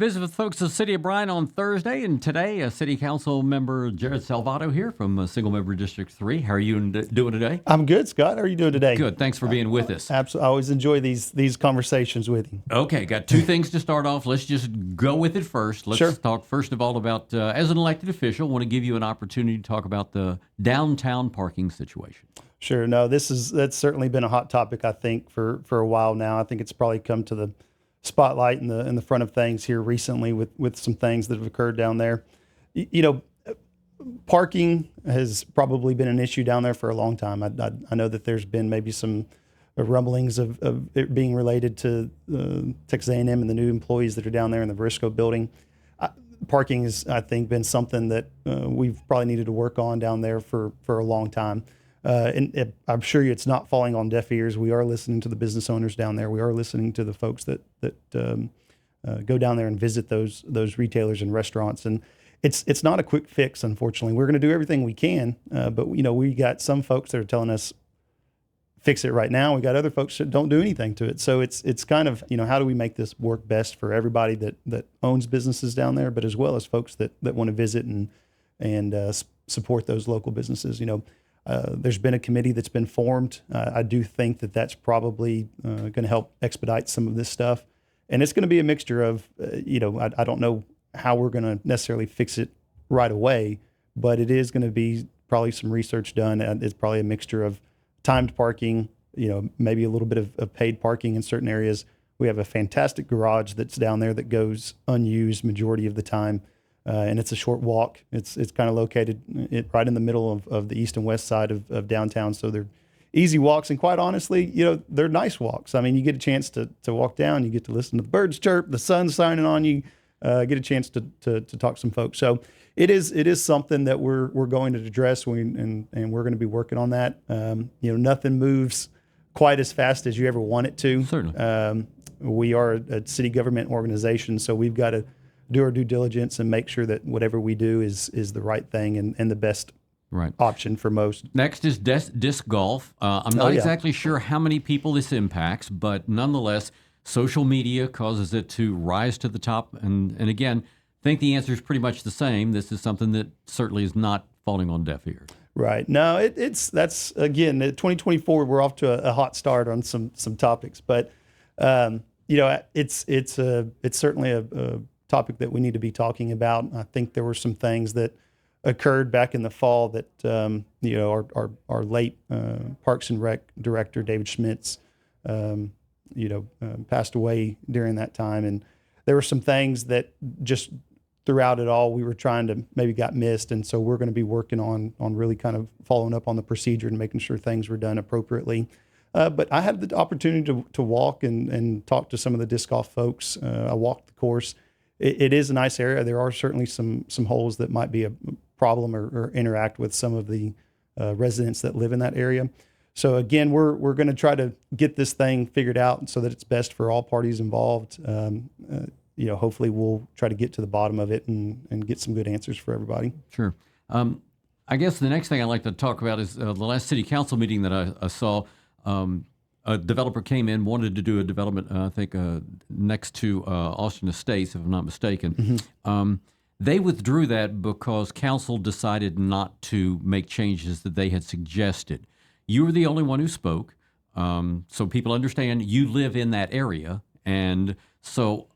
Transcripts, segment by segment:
Visit with folks at the City of Bryan on Thursday, and today, City Council member Jared Salvato here from Single Member District 3. How are you doing today? I'm good, Scott. How are you doing today? Good. Thanks for being with us. Absolutely. I always enjoy these conversations with you. Okay, got two things to start off. Let's just go with it first. Let's talk first of all about, as an elected official, I want to give you an opportunity to talk about the downtown parking situation. Sure. No, that's certainly been a hot topic, I think, for a while now. I think it's probably come to the spotlight in the front of things here recently with some things that have occurred down there. Parking has probably been an issue down there for a long time. I know that there's been maybe some rumblings of it being related to Texas A&M and the new employees that are down there in the Verisco building. Parking has, I think, been something that we've probably needed to work on down there for a long time. And I'm sure it's not falling on deaf ears. We are listening to the business owners down there. We are listening to the folks that go down there and visit those retailers and restaurants. And it's not a quick fix, unfortunately. We're going to do everything we can, but we got some folks that are telling us fix it right now. We got other folks that don't do anything to it. So it's kind of how do we make this work best for everybody that owns businesses down there, but as well as folks that want to visit and support those local businesses. There's been a committee that's been formed. I do think that that's probably going to help expedite some of this stuff. And it's going to be a mixture of, I don't know how we're going to necessarily fix it right away, but it is going to be probably some research done. It's probably a mixture of timed parking, maybe a little bit of paid parking in certain areas. We have a fantastic garage that's down there that goes unused majority of the time. And it's a short walk. It's kind of located right in the middle of the east and west side of downtown. So they're easy walks. And quite honestly, they're nice walks. I mean, you get a chance to walk down, you get to listen to the birds chirp, the sun's shining on you, get a chance to talk to some folks. So it is something that we're going to address and we're going to be working on that. Nothing moves quite as fast as you ever want it to. Certainly. We are a city government organization, so we've got to do our due diligence and make sure that whatever we do is the right thing and the best option for most. Next is disc golf. I'm not exactly sure how many people this impacts, but nonetheless, social media causes it to rise to the top. And again, I think the answer is pretty much the same. This is something that certainly is not falling on deaf ears. Right. No, that's again, 2024, we're off to a hot start on some topics, but it's certainly a topic that we need to be talking about. I think there were some things that occurred back in the fall that our late Parks and Rec director David Schmitz passed away during that time, and there were some things that just throughout it all we were trying to maybe got missed, and so we're going to be working on really kind of following up on the procedure and making sure things were done appropriately. But I had the opportunity to walk and talk to some of the disc golf folks. I walked the course. It is a nice area. There are certainly some holes that might be a problem or interact with some of the residents that live in that area. So again, we're going to try to get this thing figured out so that it's best for all parties involved. Hopefully we'll try to get to the bottom of it and get some good answers for everybody. Sure. I guess the next thing I'd like to talk about is the last city council meeting that I saw. A developer came in, wanted to do a development, I think, next to Austin Estates, if I'm not mistaken. Mm-hmm. They withdrew that because council decided not to make changes that they had suggested. You were the only one who spoke, so people understand you live in that area. And so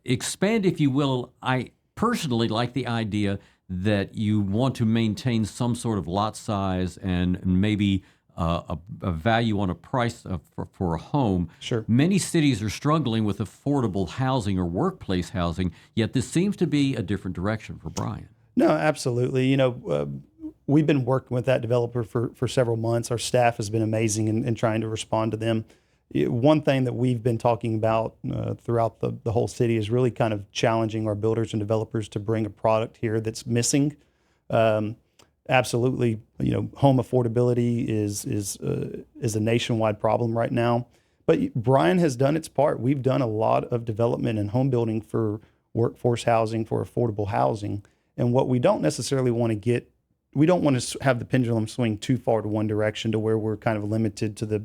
expand, if you will. I personally like the idea that you want to maintain some sort of lot size and maybe a value on a price for a home. Sure. Many cities are struggling with affordable housing or workplace housing, yet this seems to be a different direction for Bryan. No, absolutely. We've been working with that developer for several months. Our staff has been amazing in trying to respond to them. One thing that we've been talking about throughout the whole city is really kind of challenging our builders and developers to bring a product here that's missing. Absolutely, home affordability is a nationwide problem right now. But Bryan has done its part. We've done a lot of development and home building for workforce housing, for affordable housing. And what we don't necessarily want to we don't want to have the pendulum swing too far to one direction to where we're kind of limited to the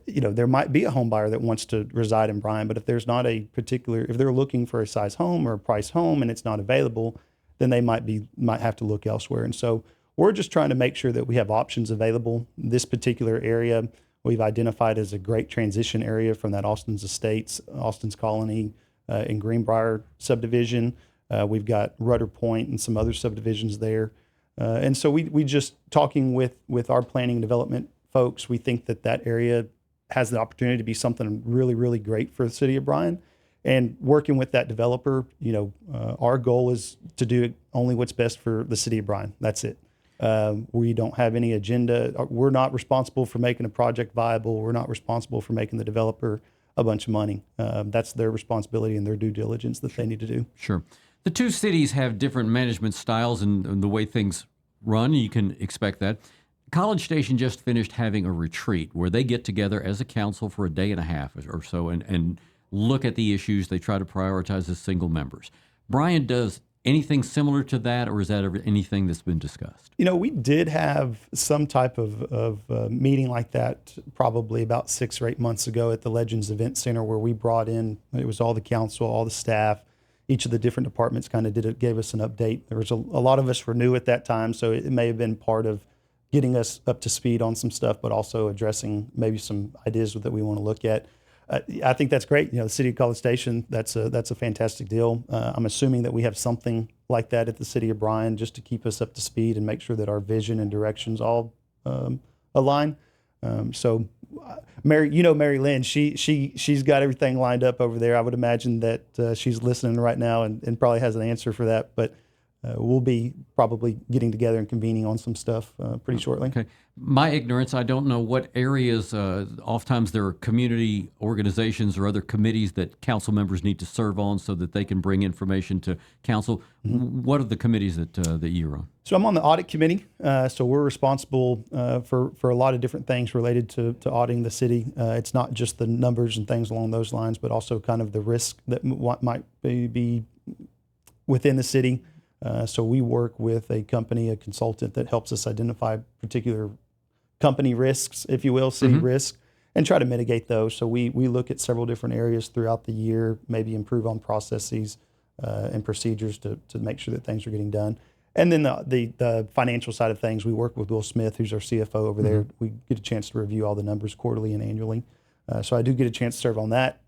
there might be a home buyer that wants to reside in Bryan, but if there's not if they're looking for a size home or a price home and it's not available, then they might have to look elsewhere. And so we're just trying to make sure that we have options available. This particular area we've identified as a great transition area from that Austin's Estates, Austin's Colony, and Greenbrier subdivision. We've got Rudder Point and some other subdivisions there. And so we just talking with our planning and development folks, we think that area has the opportunity to be something really, really great for the city of Bryan. And working with that developer, our goal is to do only what's best for the city of Bryan. That's it. We don't have any agenda. We're not responsible for making a project viable. We're not responsible for making the developer a bunch of money. That's their responsibility and their due diligence that they need to do. Sure. The two cities have different management styles and the way things run. You can expect that. College Station just finished having a retreat where they get together as a council for a day and a half or so and look at the issues. They try to prioritize as single members. Bryan does anything similar to that, or is that anything that's been discussed? We did have some type of meeting like that probably about 6 or 8 months ago at the Legends Event Center, where we brought in, it was all the council, all the staff, each of the different departments kind of gave us an update. There was a lot of us were new at that time, so it may have been part of getting us up to speed on some stuff, but also addressing maybe some ideas that we want to look at. I think that's great. The city of College Station, that's a fantastic deal. I'm assuming that we have something like that at the city of Bryan just to keep us up to speed and make sure that our vision and directions all align. So Mary Lynn, she's got everything lined up over there. I would imagine that she's listening right now and probably has an answer for that. But we'll be probably getting together and convening on some stuff pretty shortly. Okay. My ignorance, I don't know what areas, oftentimes there are community organizations or other committees that council members need to serve on so that they can bring information to council. Mm-hmm. What are the committees that you're on? So I'm on the audit committee. So we're responsible for a lot of different things related to auditing the city. It's not just the numbers and things along those lines, but also kind of the risk that might be within the city. So we work with a consultant that helps us identify particular company risks, if you will, city risks, and try to mitigate those. So we look at several different areas throughout the year, maybe improve on processes and procedures to make sure that things are getting done. And then the financial side of things, we work with Will Smith, who's our CFO over there. We get a chance to review all the numbers quarterly and annually. So I do get a chance to serve on that.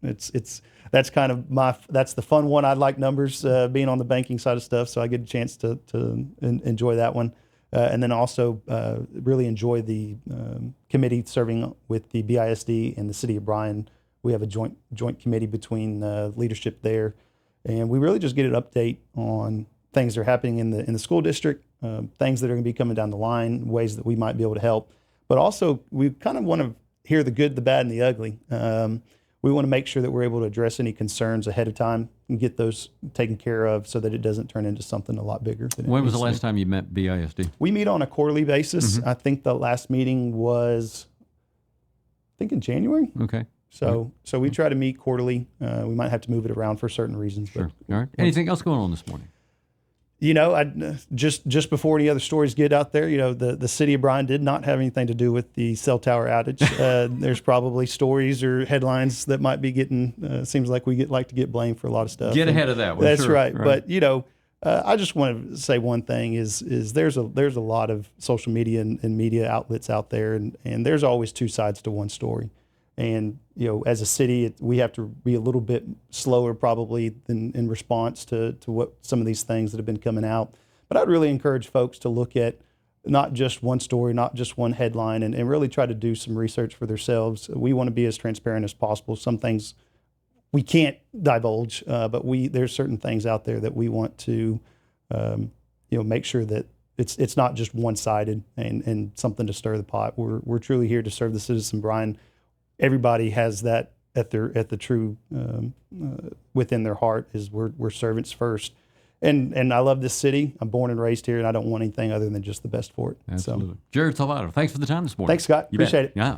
That's kind of that's the fun one. I like numbers, being on the banking side of stuff. So I get a chance to enjoy that one. And then also really enjoy the committee serving with the BISD and the city of Bryan. We have a joint committee between leadership there. And we really just get an update on things that are happening in the school district, things that are going to be coming down the line, ways that we might be able to help. But also we kind of want to hear the good, the bad, and the ugly. We want to make sure that we're able to address any concerns ahead of time and get those taken care of so that it doesn't turn into something a lot bigger. When was the last time you met BISD? We meet on a quarterly basis. I think the last meeting was, in January. Okay. So we try to meet quarterly. We might have to move it around for certain reasons. Sure. All right. Anything else going on this morning? Just before any other stories get out there, the city of Bryan did not have anything to do with the cell tower outage. There's probably stories or headlines that might be getting, seems like we like to get blamed for a lot of stuff. Get ahead of that one. That's sure. right. But, I just want to say one thing is there's a lot of social media and media outlets out there, and there's always two sides to one story. And, as a city, we have to be a little bit slower probably in response to what some of these things that have been coming out. But I'd really encourage folks to look at not just one story, not just one headline, and really try to do some research for themselves. We want to be as transparent as possible. Some things we can't divulge, but there's certain things out there that we want to, make sure that it's not just one-sided and something to stir the pot. We're truly here to serve the citizens of Bryan. Everybody has that at the true within their heart is we're servants first, and I love this city. I'm born and raised here, and I don't want anything other than just the best for it. Absolutely. So, Jared Salvato, thanks for the time this morning. Thanks, Scott. Appreciate it. Yeah.